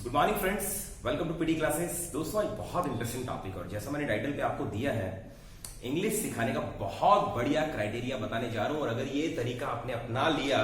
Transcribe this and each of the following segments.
Good morning friends, welcome to PD classes. दोस्तों, एक बहुत इंटरेस्टिंग टॉपिक और जैसा मैंने टाइटल पे आपको दिया है, इंग्लिश सिखाने का बहुत बढ़िया क्राइटेरिया बताने जा रहा हूं। और अगर ये तरीका आपने अपना लिया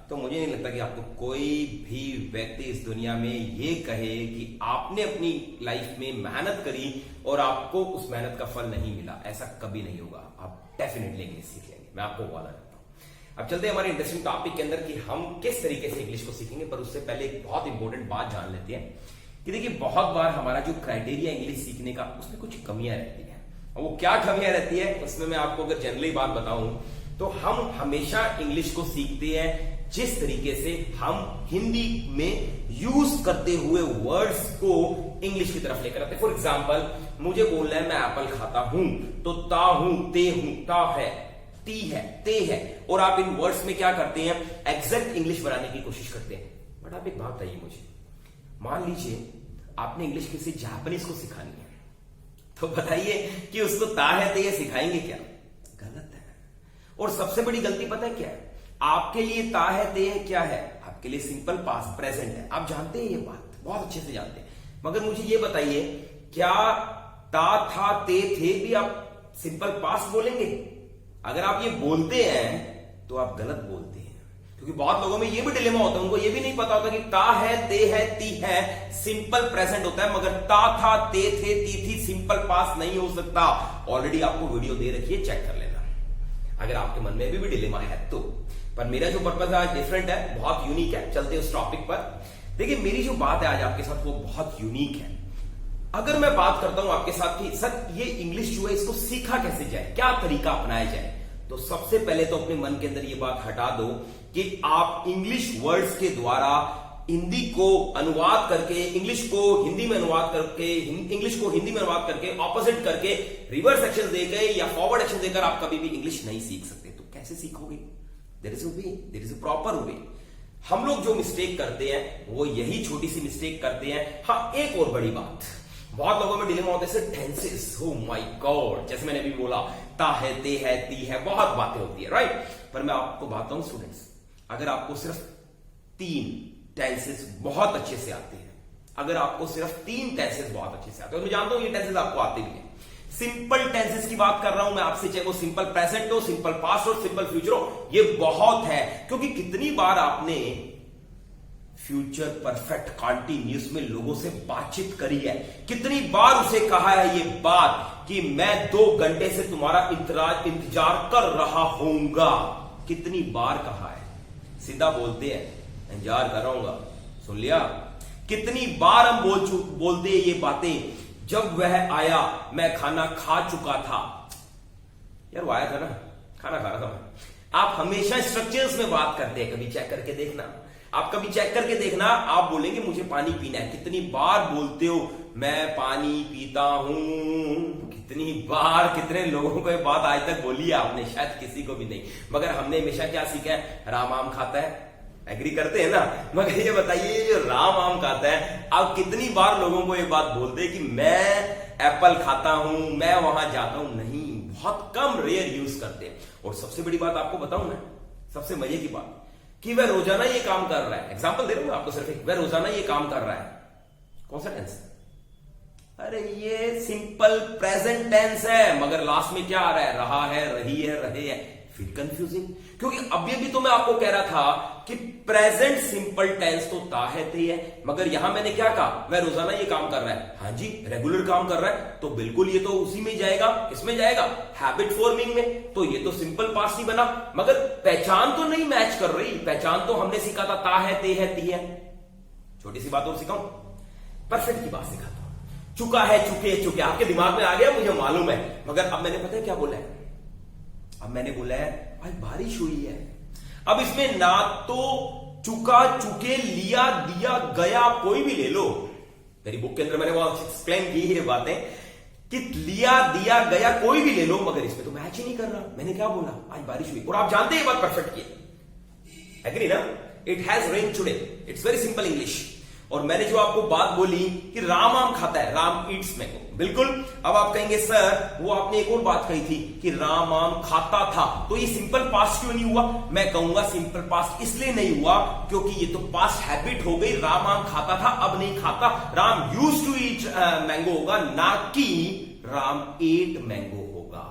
तो मुझे नहीं लगता कि आपको कोई भी व्यक्ति इस दुनिया में ये कहे कि आपने अपनी लाइफ में मेहनत करी और आपको उस मेहनत का फल नहीं मिला। ऐसा कभी नहीं होगा। आप डेफिनेटली इंग्लिश सीख लेंगे, मैं आपको वादा करता हूं। अब चलते हैं हमारे इंटरेस्टिंग टॉपिक के अंदर कि हम किस तरीके से इंग्लिश को सीखेंगे। पर उससे पहले एक बहुत इंपॉर्टेंट बात जान लेते हैं कि देखिए, बहुत बार हमारा जो क्राइटेरिया इंग्लिश सीखने का, उसमें कुछ कमियां रहती है। और वो क्या कमियां रहती है, उसमें मैं आपको अगर जनरली बात बताऊं तो हम हमेशा इंग्लिश को सीखते हैं जिस तरीके से हम हिंदी में यूज करते हुए वर्ड्स को इंग्लिश की तरफ लेकर आते हैं। फॉर एग्जाम्पल, मुझे बोलना है मैं एप्पल खाता हूं, तो ता हूं, ते हूं, ता है, ती है, ते है, और आप इन वर्ड्स में क्या करते हैं, एग्जैक्ट इंग्लिश बनाने की कोशिश करते हैं। बट आप एक बात बताइए मुझे, मान लीजिए आपने इंग्लिश किसी जापानीज को सिखानी है, तो बताइए कि उसको ता है, ते है सिखाएंगे क्या? गलत है। और सबसे बड़ी गलती पता है क्या है? आपके लिए ता है, ते है क्या है? आपके लिए सिंपल पास्ट प्रेजेंट है। आप जानते हैं ये बात, बहुत अच्छे से जानते हैं। मगर मुझे ये बताइए, क्या ता, था, ते, थे भी आप सिंपल पास्ट बोलेंगे? अगर आप ये बोलते हैं तो आप गलत बोलते हैं, क्योंकि बहुत लोगों में ये भी डिलेमा होता है। उनको ये भी नहीं पता होता कि ता है, ते है, ती है सिंपल प्रेजेंट होता है, मगर ता, था, ते, थे, ती थी सिंपल पास्ट नहीं हो सकता। ऑलरेडी आपको वीडियो दे रखी है, चेक कर लेना अगर आपके मन में भी डिलेमा है तो। पर मेरा जो पर्पज आज डिफरेंट है, बहुत यूनिक है। चलते हैं उस टॉपिक पर। देखिए, मेरी जो बात है आज आपके साथ वो बहुत यूनिक है। अगर मैं बात करता हूं आपके साथ कि सर ये इंग्लिश जो है इसको सीखा कैसे जाए, क्या तरीका अपनाया जाए, तो सबसे पहले तो अपने मन के अंदर ये बात हटा दो कि आप इंग्लिश वर्ड्स के द्वारा हिंदी को अनुवाद करके, इंग्लिश को हिंदी में अनुवाद करके, इंग्लिश को हिंदी में अनुवाद करके, ऑपोजिट करके, रिवर्स एक्शन देकर या फॉरवर्ड एक्शन देकर आप कभी भी इंग्लिश नहीं सीख सकते। तो कैसे सीखोगे? There is a way, there is a proper way. हम लोग जो मिस्टेक करते हैं वो यही छोटी सी मिस्टेक करते हैं। हाँ, एक और बड़ी बात, बहुत लोगों में डिलेमा होता है टेंसेस। ओह माय गॉड, जैसे मैंने अभी बोला, ता है, ते है, ती है, बहुत बातें होती है, राइट? पर मैं आपको बताता हूं स्टूडेंट्स, अगर आपको सिर्फ 3 टेंसेस बहुत अच्छे से आते हैं, अगर आपको सिर्फ 3 टेंसेस बहुत अच्छे से आते हैं, और मैं जानता हूं ये टेंसेस आपको आते भी हैं। सिंपल टेंसेस की बात कर रहा हूं मैं आपसे, चाहे वो सिंपल प्रेजेंट हो, सिंपल पास्ट हो, सिंपल फ्यूचर हो, ये बहुत है। क्योंकि कितनी बार आपने फ्यूचर परफेक्ट कंटीन्यूअस में लोगों से बातचीत करी है, कितनी बार उसे कहा है ये बात कि मैं 2 घंटे से तुम्हारा इंतजार कर रहा होऊंगा, कितनी बार कहा है? सीधा बोलते हैं इंतजार कर रहा हूंगा, सुन लिया? कितनी बार हम बोलते हैं ये बातें, जब वह आया मैं खाना खा चुका था। यार वो आया था ना, खाना खा रहा था मैं। आप हमेशा स्ट्रक्चर्स में बात करते हैं, कभी चेक करके देखना, आप कभी चेक करके देखना, आप बोलेंगे मुझे पानी पीना है। कितनी बार बोलते हो मैं पानी पीता हूं? कितनी बार, कितने लोगों को ये बात आज तक बोली है आपने? शायद किसी को भी नहीं। मगर हमने हमेशा क्या सीखा है? राम आम खाता है। एग्री करते हैं ना? मगर ये बताइए, जो राम आम खाता है, आप कितनी बार लोगों को ये बात बोलते हैं कि मैं एप्पल खाता हूं, मैं वहां जाता हूं? नहीं, बहुत कम, रेयर यूज करते हैं। और सबसे बड़ी बात आपको बताऊं मैं, सबसे मजे की बात, कि वह रोजाना ये काम कर रहा है। एग्जांपल दे रहा हूं आपको सिर्फ एक, वह रोजाना ये काम कर रहा है। कौन सा टेंस? अरे ये सिंपल प्रेजेंट टेंस है, मगर लास्ट में क्या आ रहा है? रहा है, रही है, रहे हैं। फिर कंफ्यूजिंग, क्योंकि अभी भी तो मैं आपको कह रहा था कि प्रेजेंट सिंपल टेंस तो ता है, ते है, मगर यहां मैंने क्या कहा? वह रोजाना ये काम कर रहा है। हाँ जी, रेगुलर काम कर रहा है, तो बिल्कुल ये तो उसी में जाएगा। किसमें जाएगा? हैबिट फॉर्मिंग में। तो ये तो सिंपल पास्ट ही बना, मगर पहचान तो नहीं मैच कर रही। पहचान तो हमने सीखा था ता है, ते है, ती है। छोटी सी बात और सिखाऊं, परफेक्ट की बात सिखाता हूं। चुका है, चुके, चुके, आपके दिमाग में आ गया, मुझे मालूम है। मगर अब मैंने पता है क्या बोला है? अब मैंने बोला है भाई बारिश हुई है। अब इसमें ना तो चुका, चुके, लिया, दिया, गया, कोई भी ले लो। मेरी बुक के अंदर मैंने वो एक्सप्लेन की है बातें कि लिया, दिया, गया, कोई भी ले लो, मगर इसमें तो मैच ही नहीं कर रहा। मैंने क्या बोला? आज बारिश हुई, और आप जानते हैं ये बात परफेक्ट की। एग्री ना? It has rain today. It's very simple English. और मैंने जो आपको बात बोली कि राम आम खाता है, राम ईट्स मैंगो, बिल्कुल। अब आप कहेंगे सर वो आपने एक और बात कही थी कि राम आम खाता था, तो ये सिंपल पास्ट क्यों नहीं हुआ? मैं कहूंगा सिंपल पास्ट इसलिए नहीं हुआ क्योंकि ये तो पास्ट हैबिट हो गई। राम आम खाता था, अब नहीं खाता। Ram used to eat mango होगा, ना कि राम एट मैंगो होगा।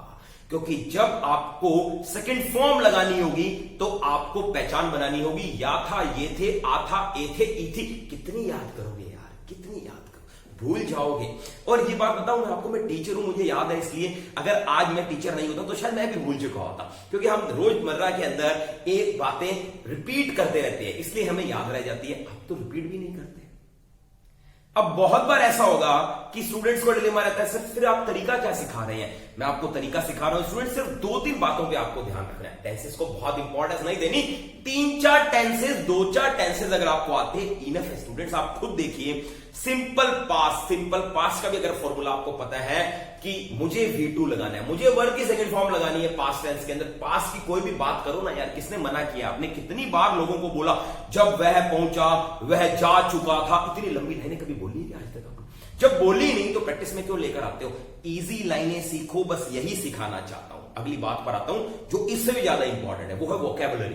क्योंकि जब आपको सेकंड फॉर्म लगानी होगी तो आपको पहचान बनानी होगी। या था, ये थे, आ था, ए थे, ई थी। कितनी याद करोगे यार, कितनी याद करो, भूल जाओगे। और ये बात बताऊं मैं आपको, मैं टीचर हूं, मुझे याद है, इसलिए अगर आज मैं टीचर नहीं होता तो शायद मैं भी भूल चुका होता। क्योंकि हम रोजमर्रा के अंदर एक बातें रिपीट करते रहते हैं, इसलिए हमें याद रह जाती है। अब तो रिपीट भी नहीं करते। अब बहुत बार ऐसा होगा कि स्टूडेंट्स को डिलेमा रहता है, सर फिर आप तरीका क्या सिखा रहे हैं? मैं आपको तरीका सिखा रहा हूं स्टूडेंट, सिर्फ 2-3 बातों पे आपको ध्यान रखना है। टेंसेस को बहुत इंपॉर्टेंस नहीं देनी, 3-4 टेंसेस, 2-4 टेंसेस अगर आपको आते हैं इनफ है स्टूडेंट्स। आप खुद देखिए, सिंपल पास्ट का भी अगर फॉर्मूला आपको पता है कि मुझे V2 लगाना है, मुझे वर्ब की सेकंड फॉर्म लगानी है पास्ट टेंस के अंदर। पास्ट की कोई भी बात करो ना यार, किसने मना किया? आपने कितनी बार लोगों को बोला जब वह पहुंचा, वह जा चुका था। इतनी लंबी लाइनें कभी बोली है आज तक आपने? जब बोली नहीं तो प्रैक्टिस में क्यों लेकर आते हो? इजी लाइनें सीखो, बस यही सिखाना चाहता हूं। अगली बात पर आता हूं जो इससे भी ज्यादा इंपॉर्टेंट है, वो है वोकैबुलरी।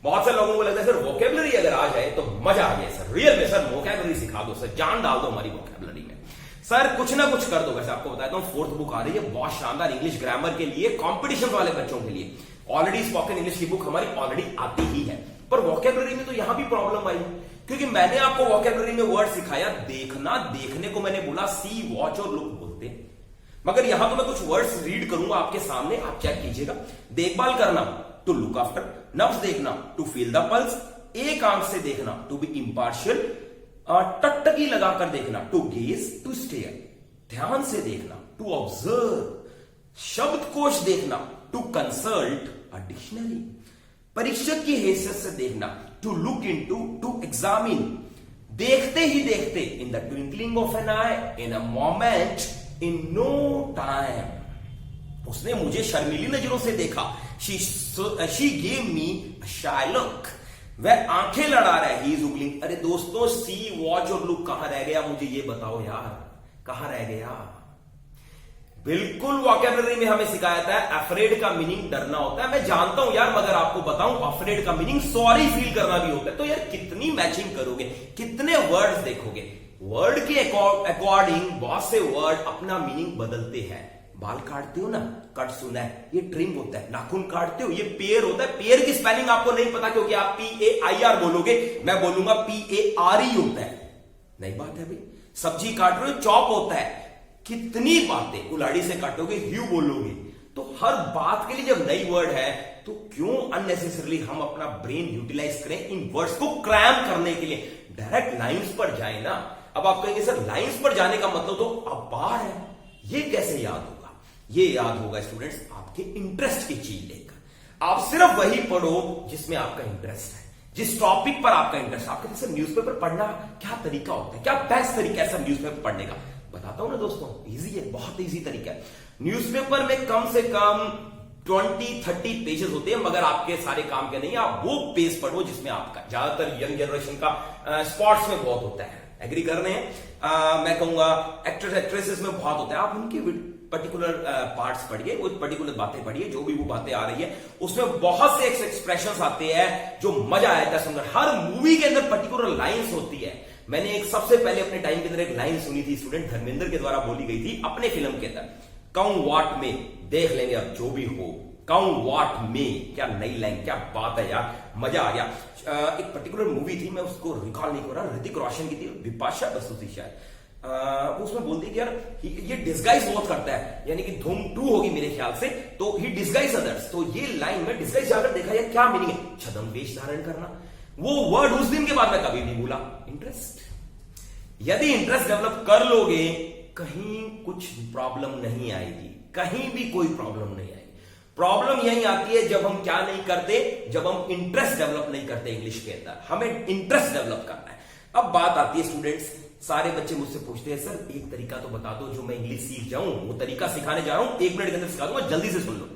बहुत से लोगों को लगता है सर वोकैबुलरी अगर आ जाए तो मजा आ गया सर, रियल में सर वोकैबुलरी सिखा दो सर, जान डाल दो हमारी वोकैबुलरी में सर, कुछ ना कुछ कर दो। वैसे आपको बताता हूं 4th बुक आ रही है, बहुत शानदार इंग्लिश ग्रामर के लिए, कॉम्पिटिशन वाले बच्चों के लिए। ऑलरेडी स्पोकन इंग्लिश की बुक हमारी ऑलरेडी आती ही है, पर वोकैबुलरी में तो यहां भी प्रॉब्लम आई, क्योंकि मैंने आपको वोकैबुलरी में वर्ड सिखाया देखना, देखने को मैंने बोला सी, वॉच और लुक बोलते, मगर यहां तो मैं कुछ वर्ड्स रीड करूंगा आपके सामने, आप चेक कीजिएगा। देखभाल करना, टू लुक आफ्टर। नब्ज देखना, टू फील द पल्स। एक आंख से देखना, टू बी इम्पार्शियल। टकटकी लगाकर देखना, टू गेज, टू स्टेयर। ध्यान से देखना, टू ऑब्जर्व। शब्दकोश देखना, टू कंसल्ट अ डिक्शनरी। परीक्षक की हैसियत से देखना, to look into, to examine. देखते ही देखते, in the twinkling of an eye, in a moment, in no time. उसने मुझे शर्मीली नजरों से देखा, she gave me a shy look। वह आंखें लड़ा रहा है, he is googling। अरे दोस्तों, सी, वॉच और लुक कहां रह गया? मुझे ये बताओ यार, कहां रह गया? बिल्कुल वोकैबुलरी में हमें सिखाया था अफ्रेड का मीनिंग डरना होता है। मैं जानता हूं यार, मगर आपको बताऊं अफ्रेड का मीनिंग सॉरी फील करना भी होता है। तो यार कितनी मैचिंग करोगे, कितने वर्ड्स देखोगे? वर्ड के अकॉर्डिंग बहुत से वर्ड अपना मीनिंग बदलते हैं। बाल काटते हो ना, कट सुना है, ये ट्रिम होता है। नाखून काटते हो, ये पेयर होता है। पेयर की स्पेलिंग आपको नहीं पता क्योंकि आप PAIR बोलोगे, मैं बोलूंगा PARE होता है। नई बात है भाई। सब्जी काट रहे हो, चॉप होता है। कितनी बातें, कुल्हाड़ी से काटोगे, ह्यू बोलोगे। तो हर बात के लिए जब नई वर्ड है तो क्यों अननेसेसरली हम अपना ब्रेन यूटिलाइज करें इन वर्ड्स को क्रैम करने के लिए? डायरेक्ट लाइंस पर जाए ना। अब आप कहेंगे सर लाइंस पर जाने का मतलब तो अपार है, ये कैसे याद होगा? ये याद होगा स्टूडेंट्स आपके इंटरेस्ट की चीज लेकर। आप सिर्फ वही पढ़ो जिसमें आपका इंटरेस्ट है, जिस टॉपिक पर आपका इंटरेस्ट। आप कहते हैं सर न्यूज़पेपर पढ़ना क्या तरीका होता है, क्या बेस्ट तरीका है सर न्यूज़पेपर पढ़ने का? बताता हूं ना दोस्तों, इजी है, बहुत इजी तरीका है। न्यूज़पेपर में कम से कम 20-30 पेजेस होते हैं, मगर आपके सारे काम के नहीं। आप वो पेज पढ़ो जिसमें आपका, ज्यादातर यंग जनरेशन का स्पोर्ट्स में बहुत होता है, एग्री कर रहे हैं? मैं कहूंगा एक्टर्स एक्ट्रेसेस में बहुत होता है। आप उनके पर्टिकुलर पार्ट्स पढ़िए, वो पर्टिकुलर बातें पढ़िए, जो भी वो बातें आ रही है उसमें बहुत से एक्सप्रेशंस आते हैं जो मजा आता है सुनकर। हर मूवी के अंदर पर्टिकुलर लाइंस होती है। मैंने एक सबसे पहले अपने टाइम के अंदर एक लाइन सुनी थी स्टूडेंट, धर्मेंद्र के द्वारा बोली गई थी अपने फिल्म के अंदर, काउंट व्हाट में। देख लेंगे अब जो भी हो, काउंट व्हाट में। क्या नई लाइन, क्या बात है यार, मजा आ गया। एक पर्टिकुलर मूवी थी, मैं उसको रिकॉल नहीं कर रहा, ऋतिक रोशन की थी, बिपाशा बसु थी शायद। उसमें बोलती है कि यार ये डिस्गाइज बहुत करता है, यानी कि धूम 2 होगी मेरे ख्याल से, तो ही डिस्गाइज अदर्स। तो ये लाइन में डिस्गाइज जाकर देखा यार क्या मीनिंग है, छद्म वेश धारण करना। वो वर्ड उस दिन के बाद मैं कभी नहीं भूला। इंटरेस्ट, यदि इंटरेस्ट डेवलप कर लोगे, कहीं कुछ प्रॉब्लम नहीं आएगी, कहीं भी कोई प्रॉब्लम नहीं आएगी। प्रॉब्लम यही आती है जब हम क्या नहीं करते, जब हम इंटरेस्ट डेवलप नहीं करते इंग्लिश के अंदर। हमें इंटरेस्ट डेवलप करना है। अब बात आती है स्टूडेंट्स, सारे बच्चे मुझसे पूछते हैं सर एक तरीका तो बता दो जो मैं इंग्लिश सीख जाऊं। वो तरीका सिखाने जा रहा हूं, 1 मिनट के अंदर सिखा दूंगा, जल्दी से सुन लो।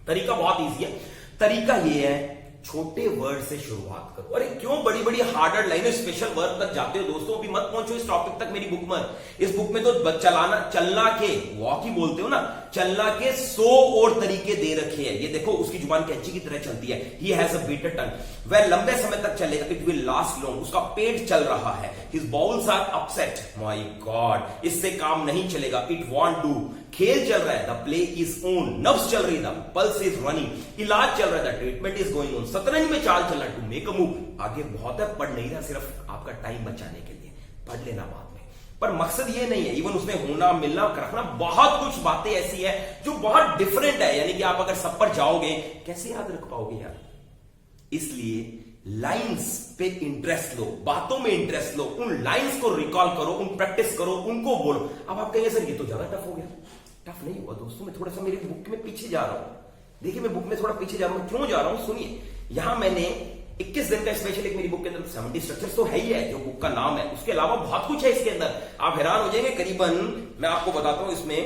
तरीका बहुत ईजी है। तरीका ये है छोटे वर्ड से शुरुआत करो। अरे क्यों बड़ी बड़ी हार्डर लाइनें स्पेशल वर्ड तक जाते हो दोस्तों? अभी मत पहुंचो इस टॉपिक तक मेरी बुक में। इस बुक में तो चलना के वॉक ही बोलते हो ना, चलना के 100 और तरीके दे रखे हैं। ये देखो उसकी जुबान कैंची की तरह चलती है। ही हैज अ बीटर टंग। वह लंबे समय तक चलेगा, इट विल लास्ट लॉन्ग। उसका पेट चल रहा है, his bowels are upset. My god, इससे काम नहीं चलेगा। It won't do. खेल चल रहा है, द प्ले इज ऑन। नब्ज चल रही है, द पल्स इज रनिंग। इलाज चल रहा है, the treatment is going on. शतरंज में चाल चलना, टू मेक अ मूव। आगे बहुत है, पढ़ नहीं रहा, सिर्फ आपका टाइम बचाने के लिए पढ़ लेना बाद में। पर मकसद ये नहीं है। इवन उसमें होना मिलना रखना, बहुत कुछ बातें ऐसी है जो बहुत डिफरेंट है। यानी कि आप अगर सब पर जाओगे कैसे याद रख पाओगे यार? इसलिए लाइंस पे इंटरेस्ट लो, बातों में इंटरेस्ट लो, उन लाइंस को रिकॉल करो, उन प्रैक्टिस करो, उनको बोलो। अब आप कहेंगे सर ये तो ज्यादा टफ हो गया। टफ नहीं हुआ दोस्तों, मैं थोड़ा सा मेरी बुक में पीछे जा रहा हूं। देखिए मैं बुक में थोड़ा पीछे जा रहा हूं। क्यों जा रहा हूं सुनिए। यहां मैंने 21 दिन का स्पेशल एक मेरी बुक के अंदर 70 स्ट्रक्चर्स तो है ही है, जो बुक का नाम है। उसके अलावा बहुत कुछ है इसके अंदर, आप हैरान हो जाएंगे। करीबन मैं आपको बताता हूं, इसमें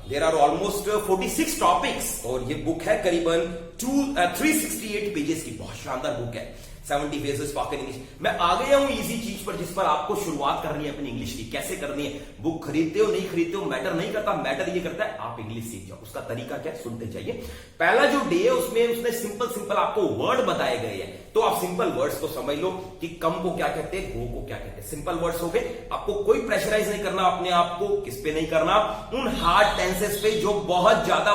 देयर आर ऑलमोस्ट 46 टॉपिक्स और ये बुक है करीबन 368 पेजेस की। बहुत शानदार बुक है। 70 फेजेस स्पोकन इंग्लिश। मैं आ गया हूं इजी चीज पर, जिस पर आपको शुरुआत करनी है अपनी इंग्लिश की। कैसे करनी है? बुक खरीदते हो नहीं खरीदते हो मैटर नहीं करता। मैटर ये करता है आप इंग्लिश सीख जाओ। उसका तरीका क्या है सुनते जाइए। पहला जो डे है उसमें उसने सिंपल आपको वर्ड बताए गए हैं, तो आप सिंपल वर्ड्स को समझ लो कि कम को क्या कहते हैं, गो को क्या कहते हैं। सिंपल वर्ड्स हो गए। आपको कोई प्रेशराइज नहीं करना अपने आप को। किस पे नहीं करना? उन हार्ड टेंसेस पे जो बहुत ज्यादा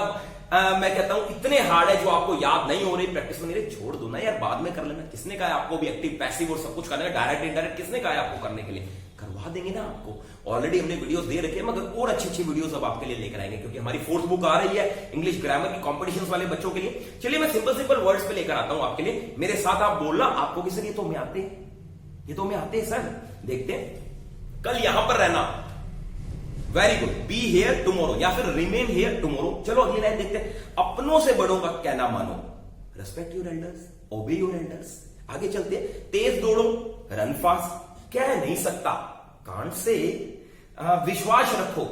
मैं कहता हूं इतने हार्ड है, जो आपको याद नहीं हो रही, प्रैक्टिस में नहीं रही, छोड़ दो ना यार, बाद में कर लेना। किसने कहा है आपको भी एक्टिव पैसिव और सब कुछ करने का? डायरेक्ट इनडायरेक्ट किसने कहा है आपको करने के लिए? करवा देंगे ना आपको। ऑलरेडी हमने वीडियोस दे रखे हैं, मगर और अच्छी वीडियोस अब आपके लिए लेकर आएंगे, क्योंकि हमारी 4th बुक आ रही है इंग्लिश ग्रामर की कॉम्पिटिशन वाले बच्चों के लिए। चलिए मैं सिंपल वर्ड्स पे लेकर आता हूं आपके लिए। मेरे साथ आप बोलना। आपको किसी ये तो में आते हैं, ये तो में आते हैं सर। देखते हैं। कल यहां पर रहना, very good. Be here tomorrow, या फिर रिमेन हेयर टुमारो। चलो अगली लाइन देखते हैं। अपनों से बड़ों का कहना मानो, रेस्पेक्ट योर एल्डर्स, ओबे योर एल्डर्स। आगे चलते हैं। तेज दौड़ो, रन फास्ट। कह नहीं सकता, कांट से। विश्वास रखो,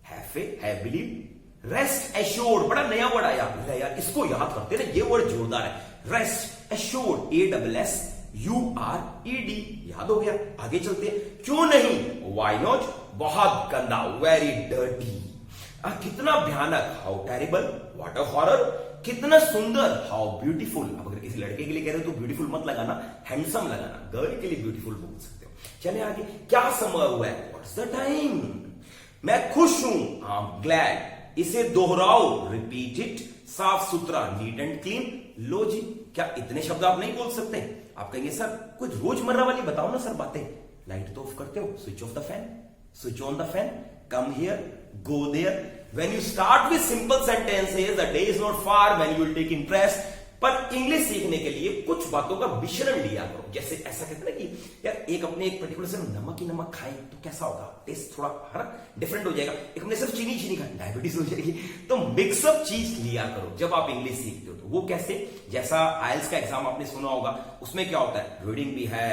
have faith, have believe. Rest assured, बड़ा नया वर्ड आया यार, इसको याद करते ना, ये वर्ड जोरदार है। रेस्ट एश्योर्ड, ASSURED, याद हो गया। आगे चलते हैं। क्यों नहीं, वाई नॉट। बहुत गंदा, वेरी डर्टी। कितना भयानक, how terrible, what a horror. कितना सुंदर, हाउ ब्यूटीफुल। अब अगर किसी लड़के के लिए कह रहे हो तो ब्यूटीफुल मत लगाना, हैंडसम लगाना। गर्ल के लिए ब्यूटीफुल बोल सकते हो। चले आगे। क्या समय हुआ है, व्हाट्स द टाइम। मैं खुश हूं, आई एम ग्लैड। इसे दोहराओ, रिपीट इट। साफ सुथरा, नीट एंड क्लीन। लो जी, क्या इतने शब्द आप नहीं बोल सकते? आप कहेंगे सर कुछ रोजमर्रा वाली बताओ ना सर बातें। लाइट तो ऑफ करते हो, switch off the fan, switch on the fan, come here, go there. When you start with simple sentences, the day is not far when you will take interest. पर English सीखने के लिए कुछ बातों का मिश्रण लिया करो। जैसे ऐसा कहते हैं ना कि यार एक अपने एक पर्टिकुलर से नमक ही नमक खाए तो कैसा होगा, टेस्ट थोड़ा है ना डिफरेंट हो जाएगा। एक अपने सिर्फ चीनी खाए डायबिटीज हो जाएगी। तो मिक्सअप चीज लिया करो जब आप इंग्लिश सीखते हो। तो वो कैसे? जैसा आइल्स का एग्जाम आपने सुना होगा, उसमें क्या होता है, रीडिंग भी है,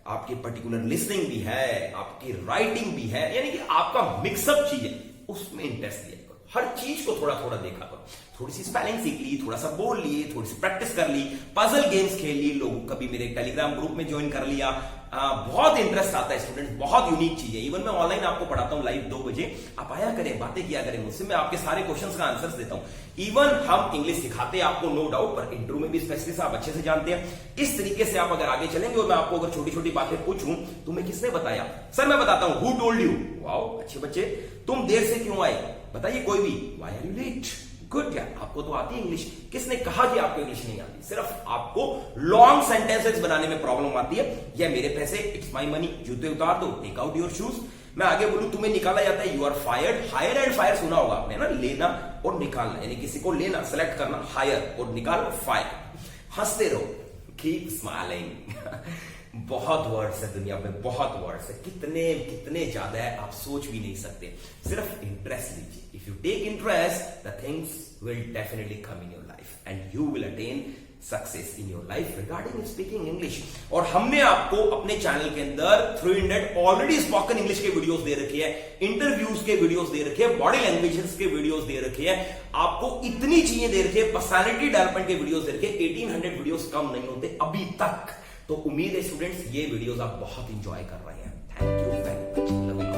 आपकी पर्टिकुलर लिसनिंग भी है, आपकी राइटिंग भी है, यानी कि आपका मिक्सअप चीज है, उसमें इंटरेस्ट दिया करो। हर चीज को थोड़ा थोड़ा देखा करो। थोड़ी सी स्पेलिंग सीख ली, थोड़ा सा बोल लिए, थोड़ी सी प्रैक्टिस कर ली, पजल गेम्स खेल ली। लोग कभी मेरे टेलीग्राम ग्रुप में ज्वाइन कर लिया। बहुत इंटरेस्ट आता है स्टूडेंट, बहुत यूनिक चीज है। इवन मैं ऑनलाइन आपको पढ़ाता हूं लाइव 2 बजे, आप आया करें, बातें किया करें मुझसे, मैं आपके सारे क्वेश्चंस का आंसर्स देता हूं। इवन हम इंग्लिश सिखाते हैं आपको, नो डाउट, पर इंटरव्यू में भी स्पेशलिस्ट आप अच्छे से जानते हैं। इस तरीके से आप अगर आगे चलेंगे और मैं आपको अगर छोटी छोटी बातें पूछूं, तुम्हें किसने बताया? सर मैं बताता हूं, हु टोल्ड यू। वाओ, अच्छे बच्चे। तुम देर से क्यों आए? बताइए कोई भी। Why are you late? Good यार, आपको तो आती है इंग्लिश। किसने कहा कि आपको इंग्लिश नहीं आती? सिर्फ आपको लॉन्ग सेंटेंसेस बनाने में प्रॉब्लम आती है। ये मेरे पैसे, इट्स माय मनी, जूते उतार दो, टेक आउट योर शूज। मैं आगे बोलूं, तुम्हें निकाला जाता है, you are fired. Hire and fire सुना होगा आपने ना, लेना और निकालना, यानी किसी को लेना, सेलेक्ट करना, हायर, और निकालना, फायर। हंसते रहो, कीप स्माइलिंग। बहुत वर्ड्स है दुनिया में, बहुत वर्ड्स है, कितने कितने ज्यादा है आप सोच भी नहीं सकते। सिर्फ इंटरेस्ट लीजिए। If you take interest, the things will definitely come in your life and you will attain success in your life regarding speaking English. और हमने आपको अपने चैनल के अंदर 300 ऑलरेडी स्पोकन इंग्लिश के वीडियोस दे रखी है, इंटरव्यूज के वीडियोस दे रखे हैं, बॉडी लैंग्वेजेस के वीडियोस दे रखे हैं, आपको इतनी चीजें दे रखी है, पर्सनालिटी डेवलपमेंट के वीडियोस दे रखे हैं। 1800 वीडियोस कम नहीं होते अभी तक। तो उम्मीद है स्टूडेंट्स ये वीडियोस आप बहुत इंजॉय कर रहे हैं। Thank you very much.